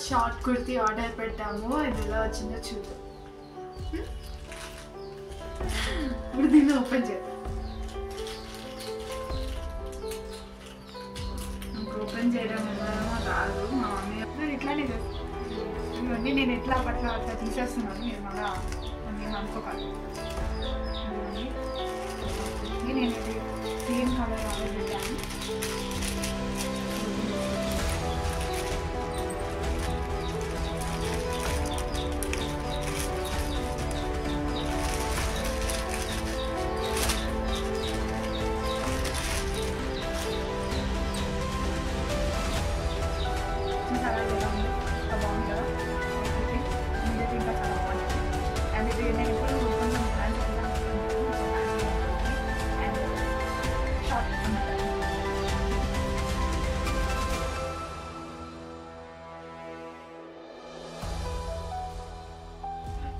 Short kurti order పెట్టాము. ఇది ఎలా వచ్చిందో చూద్దాం. ఇప్పుడు దీన్ని ఓపెన్ చేద్దాం. ఓపెన్ చేయడం ఏమో రాదు. మా మమ్మీ నేను ఇట్లానే చేస్తాను. ఇవన్నీ నేను ఎట్లా అట్లా తీసేస్తున్నాను. మీరు మళ్ళీ నేను అనుకోకాలి. నేను ఇది సేమ్ కలర్ ఆర్డర్ పెట్టాను.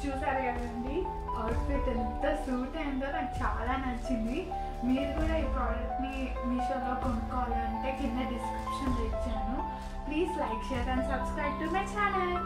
చూసారు కదండి, అవుట్ఫిట్ ఎంత సూట్ అయిందో నాకు చాలా నచ్చింది. మీరు కూడా ఈ ప్రోడక్ట్ని మీషోలో కొనుక్కోవాలంటే కింద డిస్క్రిప్షన్లో ఇచ్చాను. Please like, share and subscribe to my channel.